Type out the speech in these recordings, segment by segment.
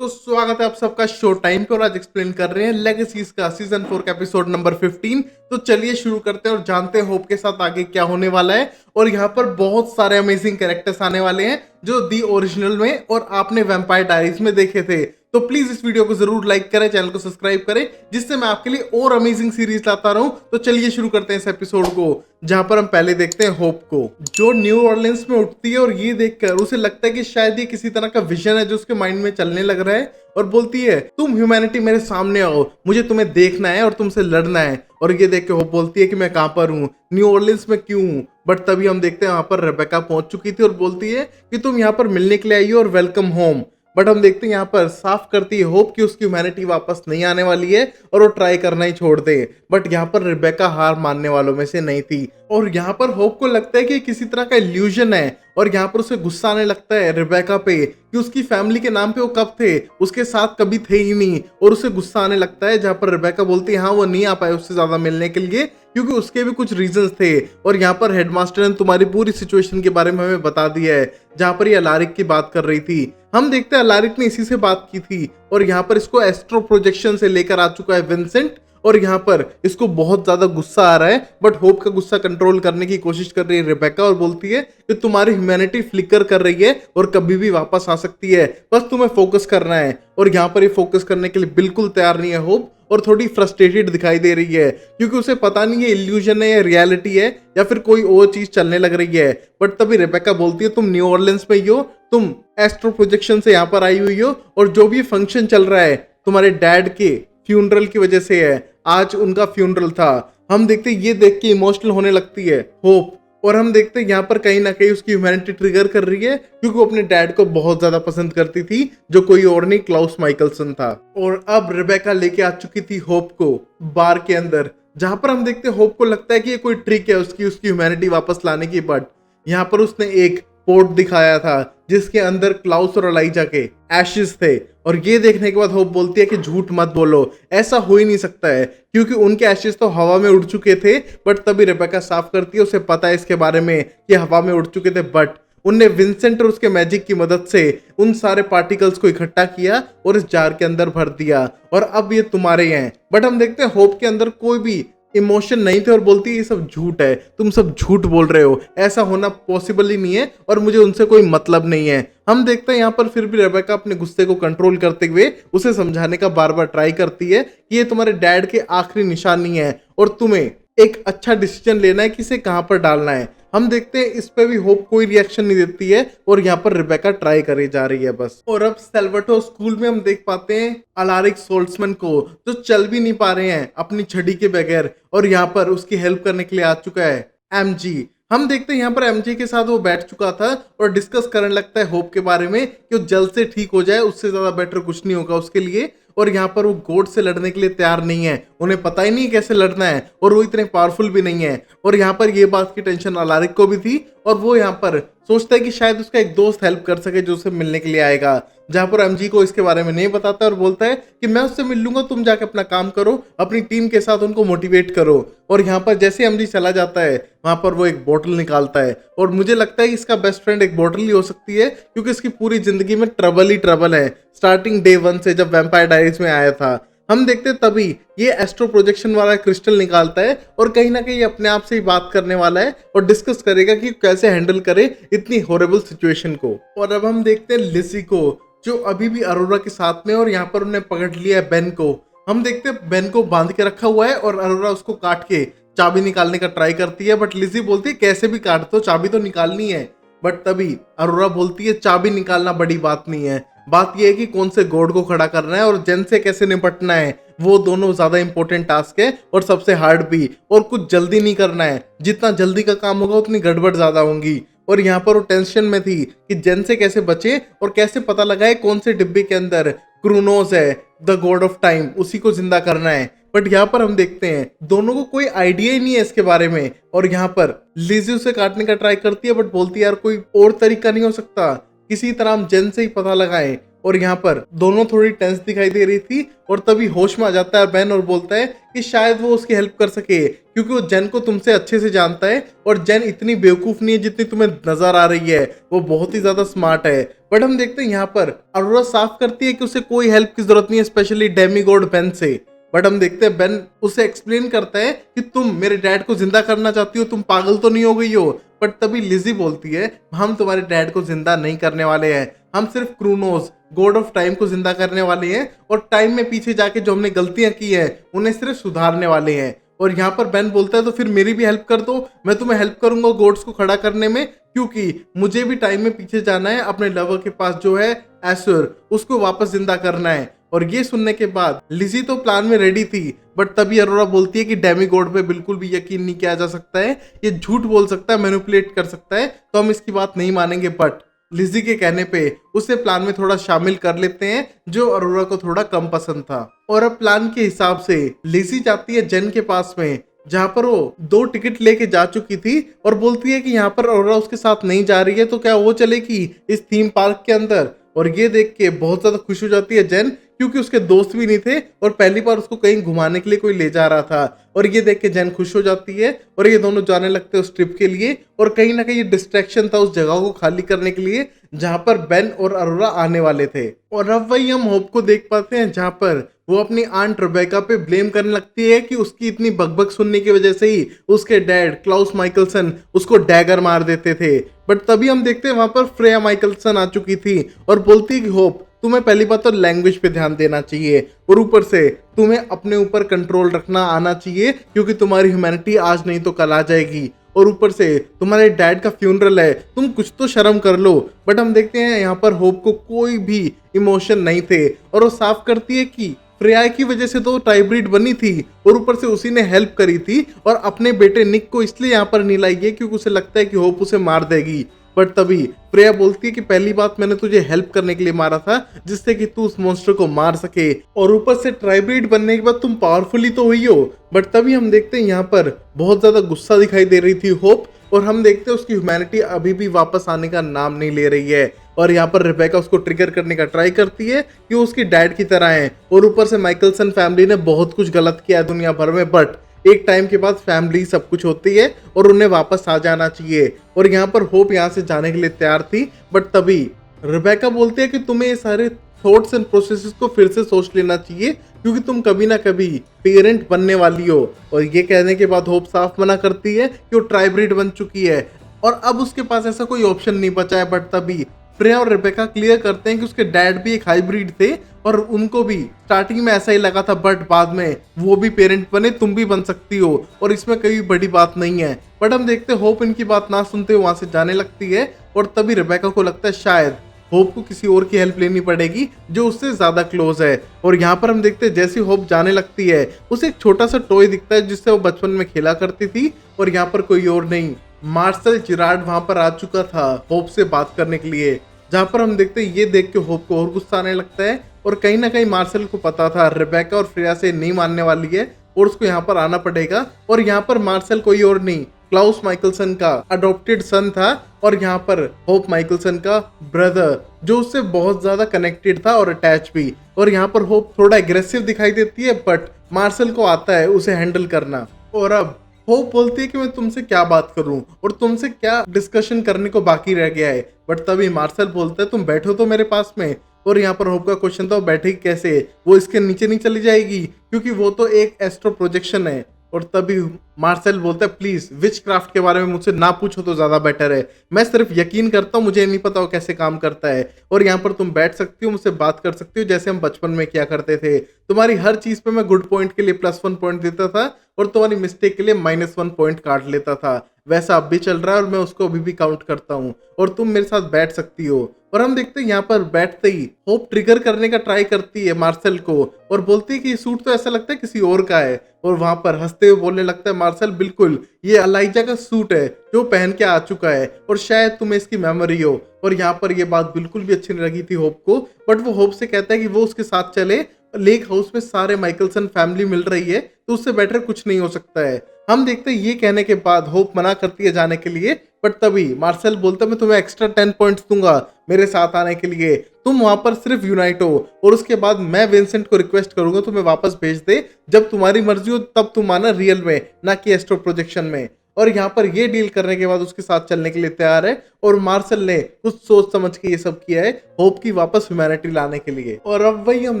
तो स्वागत है आप सबका शो टाइम पे और आज एक्सप्लेन कर रहे हैं लेगेसीज का सीजन 4 का एपिसोड नंबर 15। तो चलिए शुरू करते हैं और जानते हैं होप के साथ आगे क्या होने वाला है। और यहाँ पर बहुत सारे अमेजिंग कैरेक्टर्स आने वाले हैं जो दी ओरिजिनल में और आपने वैम्पायर डायरीज में देखे थे। तो प्लीज इस वीडियो को जरूर लाइक करें, चैनल को सब्सक्राइब करें, जिससे मैं आपके लिए और अमेजिंग सीरीज लाता रहूं। तो चलिए शुरू करते हैं इस एपिसोड को, जहां पर हम पहले देखते हैं होप को, जो न्यू ऑरलिंस में उठती है और ये देखकर उसे लगता है कि शायद ये किसी तरह का विजन है जो उसके माइंड में चलने लग रहा है। और बोलती है, तुम ह्यूमैनिटी मेरे सामने आओ, मुझे तुम्हें देखना है और तुमसे लड़ना है। और ये देख के होप बोलती है कि मैं कहां पर हूँ, न्यू ऑरलिंस में क्यों हूँ। बट तभी हम देखते हैं वहां पर रेबेका पहुंच चुकी थी और बोलती है कि तुम यहाँ पर मिलने के लिए आई हो और वेलकम होम। बट हम देखते हैं यहाँ पर साफ करती है होप कि उसकी ह्यूमैनिटी वापस नहीं आने वाली है और वो ट्राई करना ही छोड़ दे। बट यहाँ पर रिबेका हार मानने वालों में से नहीं थी और यहाँ पर होप को लगता है कि किसी तरह का इल्यूजन है। और यहाँ पर उसे गुस्सा आने लगता है रिबेका पे कि उसकी फैमिली के नाम पे वो कब थे, उसके साथ कभी थे ही नहीं। और उसे गुस्सा आने लगता है जहाँ पर रिबेका बोलती है हाँ वो नहीं आ पाए उससे ज्यादा मिलने के लिए क्योंकि उसके भी कुछ रीजंस थे। और यहाँ पर हेडमास्टर ने तुम्हारी पूरी सिचुएशन के बारे में हमें बता दिया है, जहाँ पर ये अलारिक की बात कर रही थी। हम देखते हैं अलारिक ने इसी से बात की थी और यहाँ पर इसको एस्ट्रो प्रोजेक्शन से लेकर आ चुका है विंसेंट। और यहाँ पर इसको बहुत ज्यादा गुस्सा आ रहा है बट होप का गुस्सा कंट्रोल करने की कोशिश कर रही है रिबेका और बोलती है कि तुम्हारी ह्यूमैनिटी फ्लिकर कर रही है और कभी भी वापस आ सकती है, बस तुम्हें फोकस करना है। और यहाँ पर ये फोकस करने के लिए बिल्कुल तैयार नहीं है होप और थोड़ी फ्रस्ट्रेटेड दिखाई दे रही है क्योंकि उसे पता नहीं है इल्यूजन है या रियलिटी है या फिर कोई और चीज चलने लग रही है। बट तभी रेबेका बोलती है तुम न्यू ऑरलिंस में ही हो, तुम एस्ट्रो प्रोजेक्शन से यहाँ पर आई हुई हो और जो भी फंक्शन चल रहा है तुम्हारे डैड के फ्यूनरल की वजह से है, आज उनका फ्यूनरल था। हम देखते ये देख के इमोशनल होने लगती है होप और हम देखते हैं यहाँ पर कहीं ना कहीं उसकी ह्यूमैनिटी ट्रिगर कर रही है क्योंकि वो अपने डैड को बहुत ज्यादा पसंद करती थी जो कोई और नहीं क्लाउस माइकलसन था। और अब रिबेका लेके आ चुकी थी होप को बार के अंदर, जहां पर हम देखते हैं होप को लगता है कि ये कोई ट्रिक है उसकी ह्यूमैनिटी वापस लाने की। बट यहाँ पर उसने एक पोर्ट दिखाया था जिसके अंदर क्लाउस और एलाइजा के एशेस थे और ये देखने के बाद होप बोलती है कि झूठ मत बोलो, ऐसा हो ही नहीं सकता है क्योंकि उनके एशेस तो हवा में उड़ चुके थे। बट तभी रेबेका साफ करती है, उसे पता है इसके बारे में कि हवा में उड़ चुके थे बट उनने विंसेंट और उसके मैजिक की मदद से उन सारे पार्टिकल्स को इकट्ठा किया और इस जार के अंदर भर दिया और अब ये तुम्हारे हैं। बट हम देखते हैं होप के अंदर कोई भी इमोशन नहीं थे और बोलती है ये सब झूठ है, तुम सब झूठ बोल रहे हो, ऐसा होना पॉसिबल ही नहीं है और मुझे उनसे कोई मतलब नहीं है। हम देखते हैं यहाँ पर फिर भी रेबेका अपने गुस्से को कंट्रोल करते हुए उसे समझाने का बार बार ट्राई करती है कि ये तुम्हारे डैड के आखिरी निशानी है और तुम्हें एक अच्छा डिसीजन लेना है कि इसे कहाँ पर डालना है। हम देखते हैं इस पे भी होप कोई रिएक्शन नहीं देती है और यहाँ पर रिबेका ट्राई करी जा रही है बस। और अब सेल्वाटोर स्कूल में हम देख पाते हैं अलारिक सोल्ट्समैन को जो चल भी नहीं पा रहे हैं अपनी छड़ी के बगैर और यहाँ पर उसकी हेल्प करने के लिए आ चुका है एमजी। हम देखते हैं यहाँ पर एमजी के साथ वो बैठ चुका था और डिस्कस करने लगता है होप के बारे में कि वो जल्द से ठीक हो जाए, उससे ज्यादा बेटर कुछ नहीं होगा उसके लिए। और यहाँ पर वो गोड से लड़ने के लिए तैयार नहीं है, उन्हें पता ही नहीं कैसे लड़ना है और वो इतने पावरफुल भी नहीं है। और यहाँ पर ये बात की टेंशन अलारिक को भी थी और वो यहाँ पर सोचता है कि शायद उसका एक दोस्त हेल्प कर सके जो उसे मिलने के लिए आएगा, जहां पर एमजी को इसके बारे में नहीं बताता और बोलता है कि मैं उससे मिल लूंगा, तुम जाके अपना काम करो, अपनी टीम के साथ उनको मोटिवेट करो। और यहाँ पर जैसे एमजी चला जाता है वहां पर वो एक बोतल निकालता है और मुझे लगता है कि इसका बेस्ट फ्रेंड एक बोतल ही हो सकती है क्योंकि इसकी पूरी जिंदगी में ट्रबल ही ट्रबल है स्टार्टिंग डे 1 से जब वैम्पायर डायरीज में आया था। हम देखते तभी ये एस्ट्रो प्रोजेक्शन वाला क्रिस्टल निकालता है और कहीं ना कहीं अपने आप से ही बात करने वाला है और डिस्कस करेगा कि कैसे हैंडल करे इतनी हॉरेबल सिचुएशन को। और अब हम देखते हैं लिसी को जो अभी भी अरोरा के साथ में और यहाँ पर उन्हें पकड़ लिया है बेन को। हम देखते हैं बेन को बांध के रखा हुआ है और अरोरा उसको काट के चाबी निकालने का ट्राई करती है बट लिजी बोलती है कैसे भी काट दो, चाबी तो निकालनी है। बट तभी अरोरा बोलती है चाबी निकालना बड़ी बात नहीं है, बात यह है कि कौन से गॉड को खड़ा करना है और जेन से कैसे निपटना है, वो दोनों ज्यादा इंपॉर्टेंट टास्क है और सबसे हार्ड भी। और कुछ जल्दी नहीं करना है, जितना जल्दी का काम होगा उतनी गड़बड़ ज्यादा होंगी। और यहाँ पर वो टेंशन में थी कि जेन से कैसे बचे और कैसे पता लगाए कौन से डिब्बे के अंदर क्रूनोस है, द गॉड ऑफ टाइम, उसी को जिंदा करना है। बट यहाँ पर हम देखते हैं दोनों को कोई आइडिया ही नहीं है इसके बारे में और यहाँ पर लिजी उसे काटने का ट्राई करती है बट बोलती है यार कोई और तरीका नहीं हो सकता, किसी तरह हम जेन से ही पता लगाएं। और यहाँ पर दोनों थोड़ी टेंस दिखाई दे रही थी और तभी होश में आ जाता है बेन और बोलता है कि शायद वो उसकी हेल्प कर सके क्योंकि वो जेन को तुमसे अच्छे से जानता है और जेन इतनी बेवकूफ नहीं है जितनी तुम्हें नजर आ रही है, वो बहुत ही ज्यादा स्मार्ट है। बट हम देखते हैं यहाँ पर अरोरा साफ करती है कि उसे कोई हेल्प की जरूरत नहीं है, स्पेशली डेमीगॉड बेन से। बट हम देखते हैं बेन उसे एक्सप्लेन करता है कि तुम मेरे डैड को जिंदा करना चाहती हो, तुम पागल तो नहीं हो गई हो। बट तभी लिजी बोलती है हम तुम्हारे डैड को जिंदा नहीं करने वाले हैं, हम सिर्फ क्रोनोस गॉड ऑफ टाइम को जिंदा करने वाले हैं और टाइम में पीछे जाके जो हमने गलतियां की हैं उन्हें सिर्फ सुधारने वाले हैं। और यहाँ पर बेन बोलता है तो फिर मेरी भी हेल्प कर दो, मैं तुम्हें हेल्प करूंगा गॉड्स को खड़ा करने में, क्योंकि मुझे भी टाइम में पीछे जाना है, अपने लवर के पास जो है एसुर उसको वापस जिंदा करना है। और ये सुनने के बाद लिजी तो प्लान में रेडी थी, बट तभी अरोरा बोलती है कि डेमीगॉड पे बिल्कुल भी यकीन नहीं किया जा सकता है, ये झूठ बोल सकता है, मैनिपुलेट कर सकता है, तो हम इसकी बात नहीं मानेंगे। बट लिजी के कहने पे उसे प्लान में थोड़ा शामिल कर लेते हैं जो अरोरा को थोड़ा कम पसंद था। और अब प्लान के हिसाब से लिजी जाती है जेन के पास में जहां पर वो 2 टिकट लेके जा चुकी थी और बोलती है कि यहाँ पर अरोरा उसके साथ नहीं जा रही है तो क्या वो चलेगी इस थीम पार्क के अंदर। और ये देख के बहुत ज्यादा खुश हो जाती है जेन क्योंकि उसके दोस्त भी नहीं थे और पहली बार उसको कहीं घुमाने के लिए कोई ले जा रहा था। और ये देख के जेन खुश हो जाती है और ये दोनों जाने लगते हैं उस ट्रिप के लिए। और कहीं ना कहीं ये डिस्ट्रैक्शन था उस जगह को खाली करने के लिए जहां पर बेन और अरोरा आने वाले थे। और अब वही हम होप को देख पाते हैं जहां पर वो अपनी आंट रेबेका पे ब्लेम करने लगती है कि उसकी इतनी बकबक सुनने की वजह से ही उसके डैड क्लाउस माइकलसन उसको डैगर मार देते थे। बट तभी हम देखते हैं वहां पर फ्रेया माइकलसन आ चुकी थी और बोलती है कि होप तुम्हें पहली बात तो लैंग्वेज पे ध्यान देना चाहिए और ऊपर से तुम्हें अपने ऊपर कंट्रोल रखना आना चाहिए क्योंकि तुम्हारी ह्यूमैनिटी आज नहीं तो कल आ जाएगी। और ऊपर से तुम्हारे डैड का फ्यूनरल है, तुम कुछ तो शर्म कर लो। बट हम देखते हैं यहाँ पर होप को कोई भी इमोशन नहीं थे और वो साफ करती है कि फ्रेया की वजह से तो टाइब्रिड बनी थी और ऊपर से उसी ने हेल्प करी थी और अपने बेटे निक को इसलिए यहाँ पर नहीं लाई है क्योंकि उसे लगता है कि होप उसे मार देगी। बट तभी फ्रेया बोलती है कि पहली बात मैंने तुझे हेल्प करने के लिए मारा था जिससे कि तू उस मॉन्स्टर को मार सके और ऊपर से ट्राइब्रिड बनने के बाद तुम पावरफुली तो हुई हो। बट तभी हम देखते हैं यहाँ पर बहुत ज्यादा गुस्सा दिखाई दे रही थी होप और हम देखते हैं उसकी ह्यूमैनिटी अभी भी वापस आने का नाम नहीं ले रही है। और यहाँ पर रेबेका उसको ट्रिगर करने का ट्राई करती है कि वो उसकी डैड की तरह है और ऊपर से माइकलसन फैमिली ने बहुत कुछ गलत किया है दुनिया भर में, बट एक टाइम के बाद फैमिली सब कुछ होती है और उन्हें वापस आ जाना चाहिए। और यहाँ पर होप यहाँ से जाने के लिए तैयार थी। बट तभी रेबेका बोलती है कि तुम्हें ये सारे थॉट्स एंड प्रोसेसेस को फिर से सोच लेना चाहिए क्योंकि तुम कभी ना कभी पेरेंट बनने वाली हो। और ये कहने के बाद होप साफ मना करती है कि वो ट्राइब्रिड बन चुकी है और अब उसके पास ऐसा कोई ऑप्शन नहीं बचा है। बट तभी फ्रेया और रेबेका क्लियर करते हैं कि उसके डैड भी एक हाइब्रिड थे और उनको भी स्टार्टिंग में ऐसा ही लगा था, बट बाद में वो भी पेरेंट बने, तुम भी बन सकती हो और इसमें कोई बड़ी बात नहीं है। बट हम देखते हैं होप इनकी बात ना सुनते वहां से जाने लगती है और तभी रेबेका को लगता है शायद होप को किसी और की हेल्प लेनी पड़ेगी जो उससे ज्यादा क्लोज है। और यहाँ पर हम देखते हैं जैसे होप जाने लगती है उसे एक छोटा सा टॉय दिखता है जिससे वो बचपन में खेला करती थी और यहाँ पर कोई और नहीं, मार्शल जिरार्ड वहां पर आ चुका था होप से बात करने के लिए। जहां पर हम देखते हैं ये देख के होप को और गुस्सा आने लगता है और कहीं ना कहीं मार्शल को पता था रेबेका और फ्रेया से नहीं मानने वाली है और उसको यहाँ पर आना पड़ेगा। और यहाँ पर मार्शल कोई और नहीं, क्लाउस माइकलसन का अडॉप्टेड सन था और यहाँ पर होप माइकलसन का ब्रदर जो उससे बहुत ज्यादा कनेक्टेड था और अटैच भी। और यहाँ पर होप थोड़ा एग्रेसिव दिखाई देती है बट मार्शल को आता है उसे हैंडल करना। और अब होप बोलती है कि मैं तुमसे क्या बात करूं और तुमसे क्या डिस्कशन करने को बाकी रह गया है। बट तभी मार्शल बोलता है तुम बैठो तो मेरे पास में। और यहाँ पर होप का क्वेश्चन था वो बैठेगी कैसे, वो इसके नीचे नहीं चली जाएगी क्योंकि वो तो एक एस्ट्रो प्रोजेक्शन है। और तभी मार्शल बोलता है प्लीज विच क्राफ्ट के बारे में मुझसे ना पूछो तो ज्यादा बेटर है, मैं सिर्फ यकीन करता हूँ, मुझे नहीं पता वो कैसे काम करता है। और यहाँ पर तुम बैठ सकती हो, मुझसे बात कर सकती हो जैसे हम बचपन में किया करते थे। तुम्हारी हर चीज पे मैं गुड पॉइंट के लिए +1 पॉइंट देता था और तुम्हारी मिस्टेक के लिए -1 पॉइंट काट लेता था, वैसा अब भी चल रहा है और मैं उसको अभी भी काउंट करता हूँ और तुम मेरे साथ बैठ सकती हो। और हम देखते हैं यहाँ पर बैठते ही होप ट्रिगर करने का ट्राई करती है मार्शल को और बोलती है कि ये सूट तो ऐसा लगता है किसी और का है। और वहां पर हंसते हुए बोलने लगता है मार्शल बिल्कुल ये अलाइजा का सूट है जो पहन के आ चुका है और शायद तुम्हें इसकी मेमोरी हो। और यहाँ पर ये बात बिल्कुल भी अच्छी नहीं लगी थी होप को, बट वो होप से कहता है कि वो उसके साथ चले, लेक हाउस में सारे माइकलसन फैमिली मिल रही है तो उससे बेटर कुछ नहीं हो सकता है। हम देखते हैं ये कहने के बाद होप मना करती है जाने के लिए, बट तभी मार्सेल बोलता है मैं तुम्हें एक्स्ट्रा 10 पॉइंट्स दूंगा मेरे साथ आने के लिए, तुम वहां पर सिर्फ यूनाइट हो और उसके बाद मैं विंसेंट को रिक्वेस्ट करूंगा तुम्हें वापस भेज दे, जब तुम्हारी मर्जी हो तब तुम आना रियल में, ना कि एस्ट्रो प्रोजेक्शन में। और यहाँ पर ये डील करने के बाद उसके साथ चलने के लिए तैयार है और मार्शल ने कुछ सोच समझ के ये सब किया है होप की वापस ह्यूमैनिटी लाने के लिए। और अब वही हम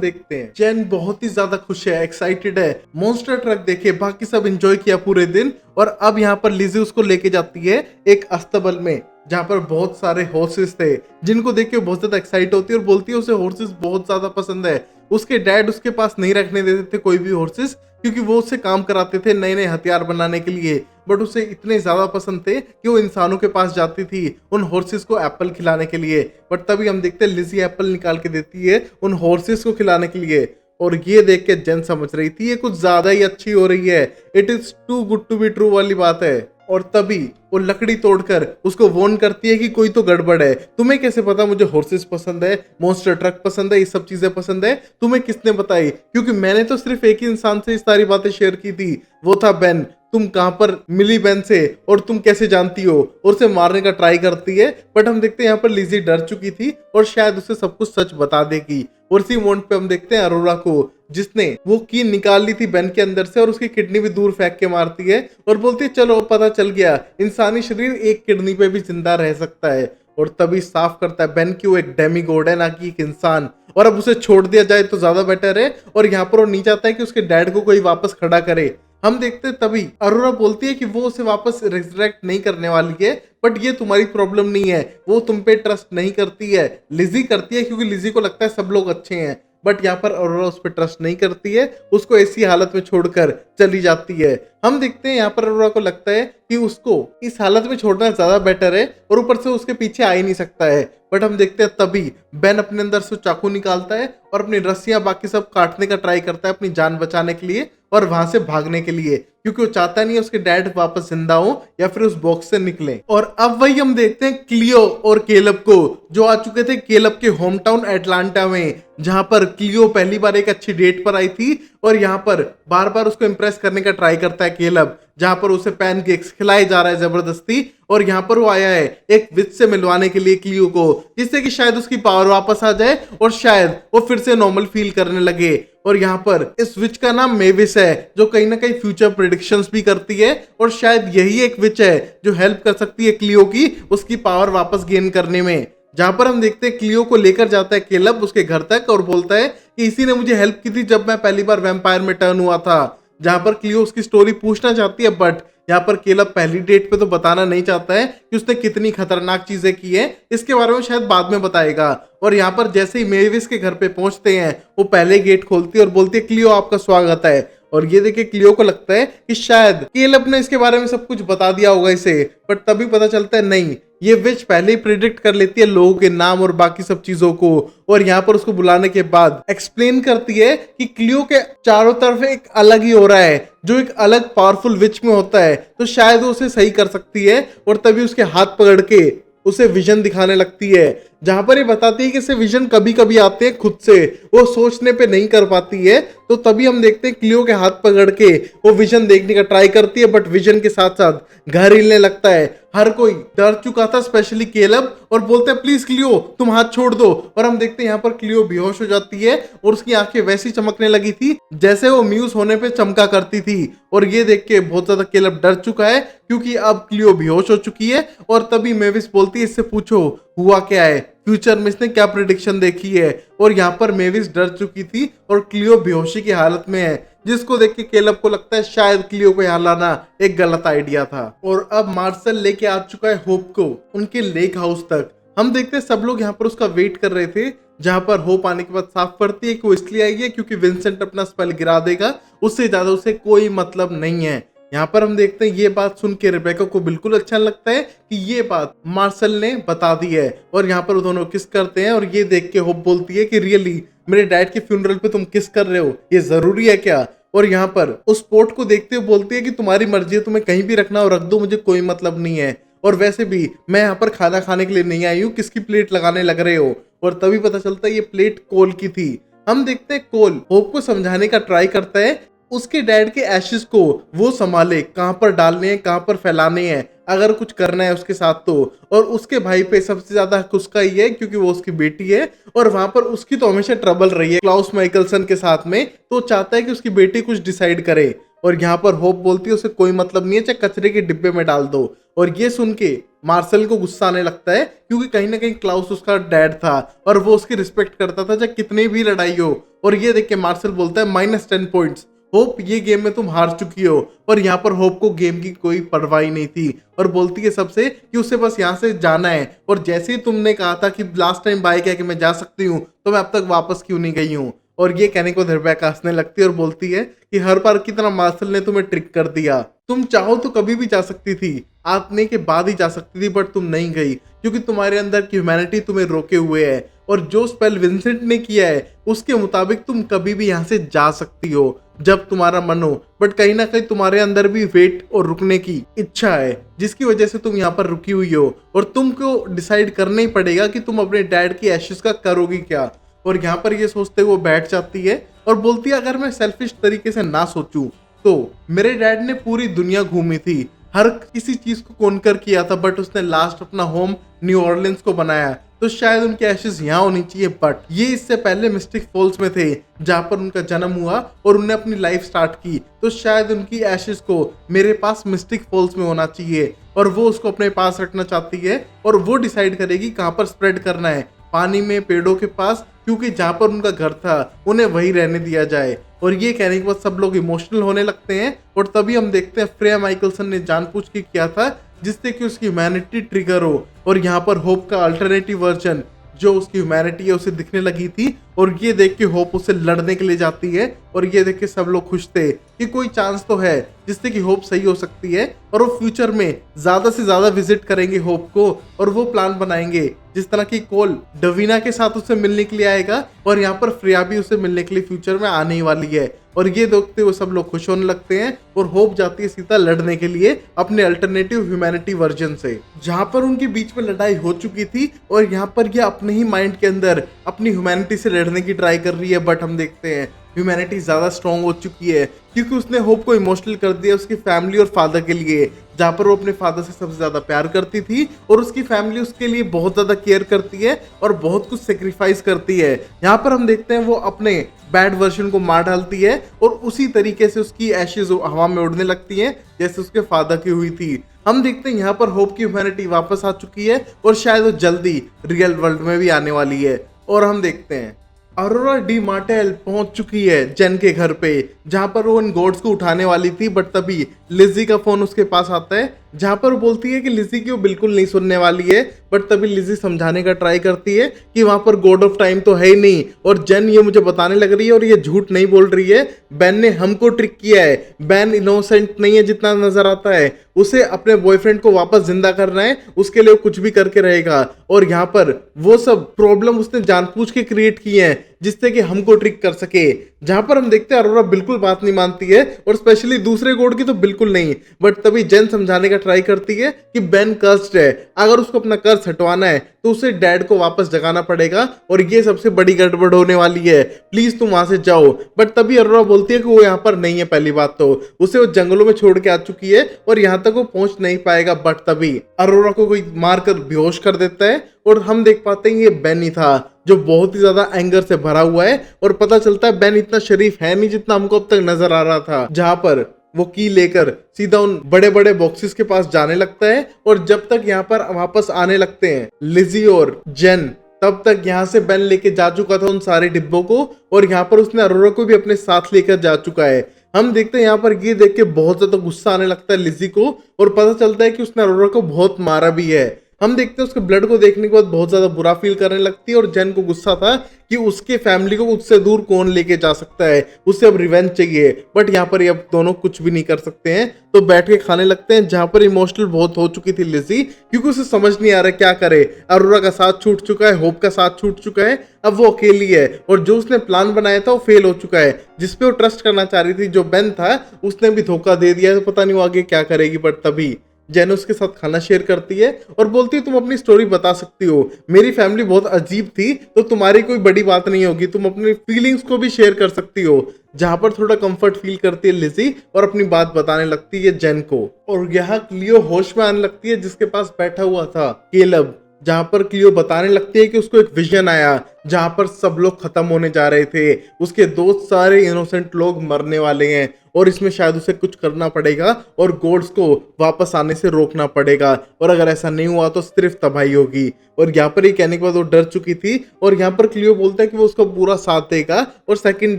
देखते हैं जेन बहुत ही ज्यादा खुश है, एक्साइटेड है, मॉन्स्टर ट्रक देखे, बाकी सब एंजॉय किया पूरे दिन। और अब यहाँ पर लिजी उसको लेके जाती है एक अस्तबल में जहाँ पर बहुत सारे हॉर्सेस थे, जिनको देख के बहुत ज्यादा एक्साइट होती है और बोलती है उसे हॉर्सेस बहुत ज्यादा पसंद है। उसके डैड उसके पास नहीं रखने देते थे कोई भी हॉर्सेस, क्योंकि वो उससे काम कराते थे नए नए हथियार बनाने के लिए, बट उसे इतने ज्यादा पसंद थे कि वो इंसानों के पास जाती थी उन हॉर्सेस को एप्पल खिलाने के लिए। बट तभी हम देखते हैं लिजी एप्पल निकाल के देती है उन हॉर्सेस को खिलाने के लिए, और ये देख के जेन समझ रही थी ये कुछ ज्यादा ही अच्छी हो रही है, it is too good to be true वाली बात है। और तभी वो लकड़ी तोड़कर उसको वॉर्न करती है कि कोई तो गड़बड़ है, तुम्हें कैसे पता मुझे हॉर्सेस पसंद है, मॉन्स्टर ट्रक पसंद है, ये सब चीजें पसंद है, तुम्हें किसने बताई? क्योंकि मैंने तो सिर्फ एक ही इंसान से इस सारी बातें शेयर की थी, वो था बेन। तुम कहां पर मिली बेन से और तुम कैसे जानती हो? और उसे मारने का ट्राई करती है, बट हम देखते हैं यहाँ पर लिजी डर चुकी थी और शायद उसे सब कुछ सच बता देगी। और इसी मोमेंट पे हम देखते हैं अरोरा को, जिसने वो की निकाल ली थी बेन के अंदर से और उसकी किडनी भी दूर फेंक के मारती है और बोलती है चलो पता चल गया इंसानी शरीर एक किडनी पे भी जिंदा रह सकता है। और तभी साफ करता है बेन की वो एक डेमी गॉड है, ना कि एक इंसान, और अब उसे छोड़ दिया जाए तो ज्यादा बेटर है। और यहाँ पर वो नहीं चाहता है कि उसके डैड को कोई वापस खड़ा करे। हम देखते हैं तभी अरोरा बोलती है कि वो उसे वापस रिजरेक्ट नहीं करने वाली है, बट ये तुम्हारी प्रॉब्लम नहीं है, वो तुम पे ट्रस्ट नहीं करती है, लिजी करती है, क्योंकि लिजी को लगता है सब लोग अच्छे हैं। बट यहाँ पर अरोरा उस पर ट्रस्ट नहीं करती है, उसको ऐसी हालत में छोड़कर चली जाती है। हम देखते हैं यहाँ पर अरोरा को लगता है कि उसको इस हालत में छोड़ना ज्यादा बेटर है और ऊपर से उसके पीछे आ ही नहीं सकता है। बट हम देखते हैं तभी बेन अपने अंदर से चाकू निकालता है और अपनी रस्सियां बाकी सब काटने का ट्राई करता है अपनी जान बचाने के लिए और वहां से भागने के लिए, क्योंकि वो चाहता नहीं है उसके डैड वापस जिंदा हो या फिर उस बॉक्स से निकले। और अब वही हम देखते हैं क्लियो और केलब को, जो आ चुके थे केलब के होम टाउन एटलांटा में, जहां पर क्लियो पहली बार एक अच्छी डेट पर आई थी और यहाँ पर बार बार उसको इम्प्रेस करने का ट्राई करता है केलब, जहां पर उसे पैनकेक्स खिलाए जा रहा है जबरदस्ती। और यहाँ पर वो आया है एक विच से मिलवाने के लिए क्लियो को, जिससे कि शायद उसकी पावर वापस आ जाए और शायद वो फिर से नॉर्मल फील करने लगे। और यहाँ पर इस विच का नाम मेविस है, जो कहीं ना कहीं फ्यूचर प्रेडिक्शंस भी करती है और शायद यही एक विच है जो हेल्प कर सकती है क्लियो की उसकी पावर वापस गेन करने में। जहां पर हम देखते हैं क्लियो को लेकर जाता है केलब उसके घर तक और बोलता है कि इसी ने मुझे हेल्प की थी जब मैं पहली बार वैम्पायर में टर्न हुआ था। जहां पर क्लियो उसकी स्टोरी पूछना चाहती है, बट यहाँ पर केलब पहली डेट पे तो बताना नहीं चाहता है कि उसने कितनी खतरनाक चीजें की है, इसके बारे में शायद बाद में बताएगा। और यहाँ पर जैसे ही मेविस के घर पे पहुंचते हैं वो पहले गेट खोलती है और बोलती है क्लियो आपका स्वागत है। और ये देखे क्लियो को लगता है कि शायद केलब ने इसके बारे में सब कुछ बता दिया होगा इसे, बट तभी पता चलता है नहीं, ये विच पहले ही प्रिडिक्ट कर लेती है लोगों के नाम और बाकी सब चीजों को। और यहाँ पर उसको बुलाने के बाद एक्सप्लेन करती है कि क्लियो के चारों तरफ एक अलग ही हो रहा है जो एक अलग पावरफुल विच में होता है, तो शायद वो उसे सही कर सकती है। और तभी उसके हाथ पकड़ के उसे विजन दिखाने लगती है, जहां पर ये बताती है कि इसे विजन कभी कभी आते हैं खुद से, वो सोचने पे नहीं कर पाती है। तो तभी हम देखते हैं क्लियो के हाथ पकड़ के वो विजन देखने का ट्राई करती है, बट विजन के साथ साथ घर हिलने लगता है। हर कोई डर चुका था, स्पेशली केलब, और बोलते हैं प्लीज क्लियो तुम हाथ छोड़ दो। और हम देखते हैं यहाँ पर क्लियो बेहोश हो जाती है और उसकी आंखें वैसी चमकने लगी थी जैसे वो म्यूज होने पे चमका करती थी। और ये देख के बहुत ज्यादा केलब डर चुका है, क्योंकि अब क्लियो बेहोश हो चुकी है। और तभी मेविस बोलती है इससे पूछो हुआ क्या है, फ्यूचर में इसने क्या प्रेडिक्शन देखी है। और यहाँ पर मेविस डर चुकी थी और क्लियो बेहोशी की हालत में है, जिसको देख के केलब को लगता है शायद क्लियो को यहाँ लाना एक गलत आइडिया था। और अब मार्शल लेके आ चुका है होप को उनके लेक हाउस तक। हम देखते हैं सब लोग यहाँ पर उसका वेट कर रहे थे, जहां पर होप आने के बाद साफ पड़ती है कि वो इसलिए आई है क्योंकि विंसेंट अपना स्पेल गिरा देगा, उससे ज्यादा उसे कोई मतलब नहीं है। यहाँ पर हम देखते हैं ये बात सुन के रेबेका को बिल्कुल अच्छा लगता है कि ये बात मार्शल ने बता दी है। और यहाँ पर वो दोनों किस करते हैं और ये देख के होप बोलती है कि रियली मेरे डैड के फ्यूनरल पे तुम किस कर रहे हो, ये जरूरी है क्या? और यहाँ पर उस पोर्ट को देखते हुए बोलती है कि तुम्हारी मर्जी है, तुम्हें कहीं भी रखना और रख दो, मुझे कोई मतलब नहीं है। और वैसे भी मैं यहाँ पर खाना खाने के लिए नहीं आई हूँ, किसकी प्लेट लगाने लग रहे हो? और तभी पता चलता है ये प्लेट कोल की थी। हम देखते हैं कोल होप को समझाने का ट्राई करता है उसके डैड के एशेस को वो संभाले, कहाँ पर डालने हैं, कहाँ पर फैलाने हैं, अगर कुछ करना है उसके साथ तो। और उसके भाई पे सबसे ज्यादा हक उसका ही है क्योंकि वो उसकी बेटी है और वहां पर उसकी तो हमेशा ट्रबल रही है क्लाउस माइकलसन के साथ में, तो चाहता है कि उसकी बेटी कुछ डिसाइड करे। और यहाँ पर होप बोलती है उसे कोई मतलब नहीं है, चाहे कचरे के डिब्बे में डाल दो। और ये सुन के मार्शल को गुस्सा आने लगता है क्योंकि कहीं ना कहीं क्लाउस उसका डैड था और वो उसकी रिस्पेक्ट करता था चाहे कितनी भी लड़ाई हो। और ये देख के मार्शल बोलता है -10 पॉइंट्स, होप ये गेम में तुम हार चुकी हो। और यहाँ पर होप को गेम की कोई परवाह ही नहीं थी और बोलती है सबसे कि उसे बस यहाँ से जाना है। और जैसे ही तुमने कहा था कि लास्ट टाइम बाय कह के मैं जा सकती हूँ, तो मैं अब तक वापस क्यों नहीं गई हूँ। और ये कहने को रेबेका हंसने लगती है और बोलती है कि हर बार की तरह मार्शल ने तुम्हें ट्रिक कर दिया, तुम चाहो तो कभी भी जा सकती थी, आने के बाद ही जा सकती थी, बट तुम नहीं गई क्योंकि तुम्हारे अंदर की ह्यूमैनिटी तुम्हें रोके हुए है। और जो स्पेल विंसेंट ने किया है उसके मुताबिक तुम कभी भी यहाँ से जा सकती हो जब तुम्हारा मन हो, बट कहीं ना कहीं तुम्हारे अंदर भी वेट और रुकने की इच्छा है जिसकी वजह से तुम यहाँ पर रुकी हुई हो। और तुमको डिसाइड करना ही पड़ेगा कि तुम अपने डैड की एशेस का करोगी क्या। और यहाँ पर ये सोचते हुए वो बैठ जाती है और बोलती है अगर मैं सेल्फिश तरीके से ना सोचूं तो मेरे डैड ने पूरी दुनिया घूमी थी, हर किसी चीज को कॉन्कर किया था, बट उसने लास्ट अपना होम न्यू ऑर्लिन्स को बनाया, तो शायद उनके एशेस यहाँ होनी चाहिए। बट ये इससे पहले मिस्टिक फॉल्स में थे जहाँ पर उनका जन्म हुआ और उन्हें अपनी लाइफ स्टार्ट की, तो शायद उनकी एशेस को मेरे पास मिस्टिक फॉल्स में होना चाहिए। और वो उसको अपने पास रखना चाहती है और वो डिसाइड करेगी कहाँ पर स्प्रेड करना है, पानी में, पेड़ों के पास, क्योंकि जहाँ पर उनका घर था उन्हें वही रहने दिया जाए। और ये कहने के बाद सब लोग इमोशनल होने लगते हैं और तभी हम देखते हैं फ्रेया माइकलसन ने जानबूझ के किया था जिससे कि उसकी ह्यूमैनिटी ट्रिगर हो। और यहाँ पर होप का अल्टरनेटिव वर्जन जो उसकी ह्यूमैनिटी है उसे दिखने लगी थी और ये देख के होप उसे लड़ने के लिए जाती है। और ये देख के सब लोग खुश थे कि कोई चांस तो है जिससे कि होप सही हो सकती है और वो फ्यूचर में ज्यादा से ज्यादा विजिट करेंगे होप को और वो प्लान बनाएंगे जिस तरह की कोल डवीना के साथ उसे मिलने के लिए आएगा और यहाँ पर फ्रेया भी उसे मिलने के लिए फ्यूचर में आने ही वाली है। और ये देखते हुए सब लोग खुश होने लगते हैं और होप जाती है सीधा लड़ने के लिए अपने अल्टरनेटिव ह्यूमैनिटी वर्जन से, जहां पर उनके बीच में लड़ाई हो चुकी थी। और यहाँ पर ये अपने ही माइंड के अंदर अपनी ह्यूमैनिटी से लड़ने की ट्राई कर रही है, बट हम देखते हैं ह्यूमैनिटी ज्यादा स्ट्रांग हो चुकी है क्योंकि उसने होप को इमोशनल कर दिया उसकी फैमिली और फादर के लिए, जहाँ पर वो अपने फादर से सबसे ज्यादा प्यार करती थी और उसकी फैमिली उसके लिए बहुत ज्यादा केयर करती है और बहुत कुछ सेक्रीफाइस करती है। यहाँ पर हम देखते हैं वो अपने बैड वर्जन को मार डालती है और उसी तरीके से उसकी एशेज हवा में उड़ने लगती हैं जैसे उसके फादर की हुई थी। हम देखते हैं यहाँ पर होप की ह्यूमैनिटी वापस आ चुकी है और शायद वो जल्दी रियल वर्ल्ड में भी आने वाली है। और हम देखते हैं अरोरा डी मार्टेल पहुंच चुकी है जेन के घर पे जहां पर वो इन गोड्स को उठाने वाली थी, बट तभी लिज़ी का फोन उसके पास आता है जहां पर वो बोलती है कि लिज़ी की वो बिल्कुल नहीं सुनने वाली है। बट तभी लिज़ी समझाने का ट्राई करती है कि वहां पर गॉड ऑफ टाइम तो है ही नहीं और जेन ये मुझे बताने लग रही है और ये झूठ नहीं बोल रही है, बेन ने हमको ट्रिक किया है, बेन इनोसेंट नहीं है जितना नजर आता है, उसे अपने बॉयफ्रेंड को वापस जिंदा करना है, उसके लिए वो कुछ भी करके रहेगा। और यहाँ पर वो सब प्रॉब्लम उसने जानबूझ के क्रिएट किए हैं जिससे कि हमको ट्रिक कर सके। जहां पर हम देखते हैं अरोरा बिल्कुल बात नहीं मानती है और स्पेशली दूसरे गॉड की तो बिल्कुल नहीं। बट तभी जेन समझाने का ट्राई करती है कि बेन कर्स्ड है, अगर उसको अपना कर्स हटवाना है तो उसे डैड को वापस जगाना पड़ेगा और ये सबसे बड़ी गड़बड़ होने वाली है, प्लीज तुम वहां से जाओ। बट तभी अरोरा बोलती है कि वो यहाँ पर नहीं है, पहली बात तो उसे वो जंगलों में छोड़ के आ चुकी है और यहाँ तक वो पहुंच नहीं पाएगा। बट तभी अरोरा को कोई मारकर बेहोश कर देता है और हम देख पाते हैं ये बेन ही था जो बहुत ही ज्यादा एंगर से भरा हुआ है और पता चलता है बेन इतना शरीफ है नहीं जितना हमको अब तक नजर आ रहा था। जहां पर वो की लेकर सीधा उन बड़े बड़े बॉक्सेस के पास जाने लगता है और जब तक यहाँ पर वापस आने लगते हैं लिज़ी और जेन, तब तक यहाँ से बेन लेके जा चुका था उन सारे डिब्बों को और यहाँ पर उसने अरोरा को भी अपने साथ लेकर जा चुका है। हम देखते हैं यहाँ पर ये देख के बहुत ज्यादा गुस्सा आने लगता है लिज़ी को और पता चलता है कि उसने अरोरा को बहुत मारा भी है। हम देखते हैं उसके ब्लड को देखने के बाद बहुत ज्यादा बुरा फील करने लगती है और जेन को गुस्सा था कि उसके फैमिली को उससे दूर कौन लेके जा सकता है, उसे अब रिवेंज चाहिए। बट यहाँ पर ये अब दोनों कुछ भी नहीं कर सकते हैं तो बैठ के खाने लगते हैं, जहां पर इमोशनल बहुत हो चुकी थी लिज़ी क्योंकि उसे समझ नहीं आ रहा क्या करे। अरोरा का साथ छूट चुका है, होप का साथ छूट चुका है, अब वो अकेली है और जो उसने प्लान बनाया था वो फेल हो चुका है, जिसपे वो ट्रस्ट करना चाह रही थी जो बेन था उसने भी धोखा दे दिया, तो पता नहीं वो आगे क्या करेगी। बट तभी जेन उसके साथ खाना शेयर करती है और बोलती है तुम अपनी स्टोरी बता सकती हो, मेरी फैमिली बहुत अजीब थी तो तुम्हारी कोई बड़ी बात नहीं होगी, तुम अपनी फीलिंग्स को भी शेयर कर सकती हो। जहां पर थोड़ा कंफर्ट फील करती है लिजी और अपनी बात बताने लगती है जेन को। और यहाँ क्लियो होश में आने लगती है जिसके पास बैठा हुआ था केलब। जहां पर क्लियो बताने लगती है कि उसको एक विजन आया जहां पर सब लोग खत्म होने जा रहे थे, उसके दोस्त सारे इनोसेंट लोग मरने वाले हैं और इसमें शायद उसे कुछ करना पड़ेगा और गोड्स को वापस आने से रोकना पड़ेगा, और अगर ऐसा नहीं हुआ तो सिर्फ तबाही होगी। और यहाँ पर ये कहने के बाद वो डर चुकी थी और यहाँ पर क्लियो बोलता है कि वो उसका पूरा साथ देगा और सेकंड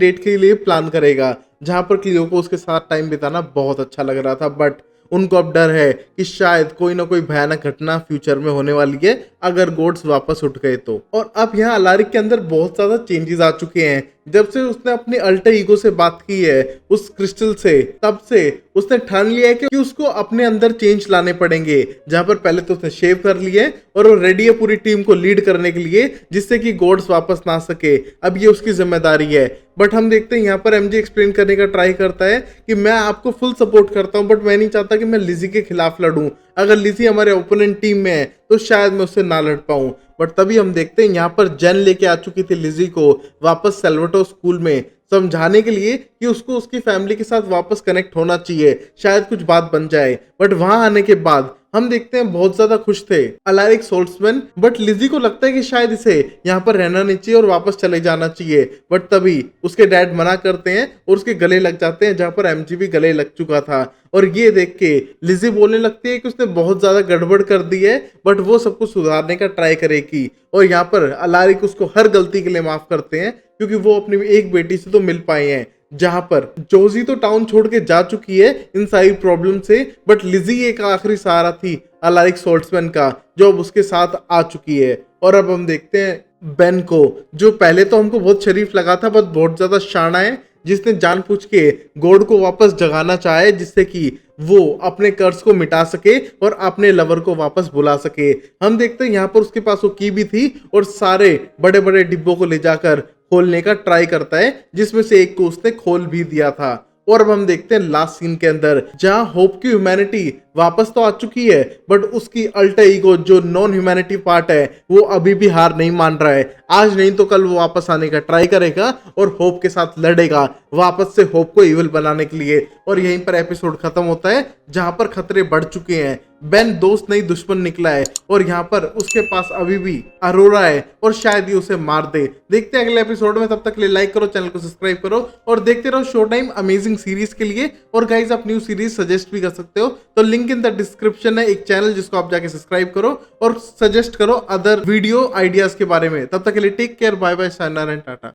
डेट के लिए प्लान करेगा। जहां पर क्लियो को उसके साथ टाइम बिताना बहुत अच्छा लग रहा था, बट उनको अब डर है कि शायद कोई ना कोई भयानक घटना फ्यूचर में होने वाली है अगर गोड्स वापस उठ गए तो। और अब यहाँ अलारिक के अंदर बहुत ज्यादा चेंजेस आ चुके हैं। जब से उसने अपने अल्टर ईगो से बात की है उस क्रिस्टल से, तब से उसने ठान लिया है कि उसको अपने अंदर चेंज लाने पड़ेंगे। जहां पर पहले तो उसने शेव कर लिए और वो रेडी है पूरी टीम को लीड करने के लिए जिससे कि गोड्स वापस ना सके, अब ये उसकी जिम्मेदारी है। बट हम देखते हैं यहाँ पर एमजे एक्सप्लेन करने का ट्राई करता है कि मैं आपको फुल सपोर्ट करता हूँ, बट मैं नहीं चाहता कि मैं लिजी के खिलाफ लड़ूं। अगर लिजी हमारे ओपोनेंट टीम में है तो शायद मैं उससे ना लड़ पाऊं। बट तभी हम देखते हैं यहाँ पर जेन लेके आ चुकी थी लिजी को वापस सेल्वाटोर स्कूल में समझाने के लिए कि उसको उसकी फैमिली के साथ वापस कनेक्ट होना चाहिए, शायद कुछ बात बन जाए। बट वहां आने के बाद हम देखते हैं बहुत ज्यादा खुश थे अलारिक सोल्ट्समैन, बट लिजी को लगता है कि शायद इसे यहाँ पर रहना नहीं चाहिए और वापस चले जाना चाहिए। बट तभी उसके डैड मना करते हैं और उसके गले लग जाते हैं जहां पर एमजी भी गले लग चुका था। और ये देख के लिजी बोलने लगती है कि उसने बहुत ज्यादा गड़बड़ कर दी है बट वो सब कुछ सुधारने का ट्राई करेगी। और यहाँ पर अलारिक उसको हर गलती के लिए माफ करते हैं क्योंकि वो अपनी एक बेटी से तो मिल पाए हैं। जहां पर जोजी तो टाउन छोड़ के जा चुकी है इन सारी प्रॉब्लम से, बट लिजी एक आखिरी सहारा थी अलारिक सोल्ट्समैन का जो अब उसके साथ आ चुकी है। और अब हम देखते हैं बेन को, जो पहले तो हमको बहुत शरीफ लगा था बट बहुत ज्यादा शाना है, जिसने जानबूझ के गोड को वापस जगाना चाहे जिससे कि वो अपने कर्ज को मिटा सके और अपने लवर को वापस बुला सके। हम देखते हैं यहाँ पर उसके पास वो की भी थी और सारे बड़े बड़े डिब्बों को ले जाकर खोलने का ट्राई करता है जिसमें से एक को उसने खोल भी दिया था। और अब हम देखते हैं लास्ट सीन के अंदर जहां होप की ह्यूमैनिटी वापस तो आ चुकी है बट उसकी अल्टर ईगो जो नॉन ह्यूमैनिटी पार्ट है वो अभी भी हार नहीं मान रहा है। आज नहीं तो कल वो वापस आने का ट्राई करेगा और होप के साथ लड़ेगा वापस से होप को इविल बनाने के लिए। और यहीं पर एपिसोड खत्म होता है जहां पर खतरे बढ़ चुके हैं। बेन दोस्त नहीं दुश्मन निकला है और यहाँ पर उसके पास अभी भी अरोरा है और शायद ये उसे मार दे। देखते हैं अगले एपिसोड में, तब तक के लिए लाइक करो, चैनल को सब्सक्राइब करो और देखते रहो शो टाइम अमेजिंग सीरीज के लिए। और गाइज आप न्यू सीरीज सजेस्ट भी कर सकते हो तो लिंक इन द डिस्क्रिप्शन है एक चैनल जिसको आप जाके सब्सक्राइब करो और सजेस्ट करो अदर वीडियो आइडियाज के बारे में। तब तक के लिए take care, bye bye, sayonara and Tata.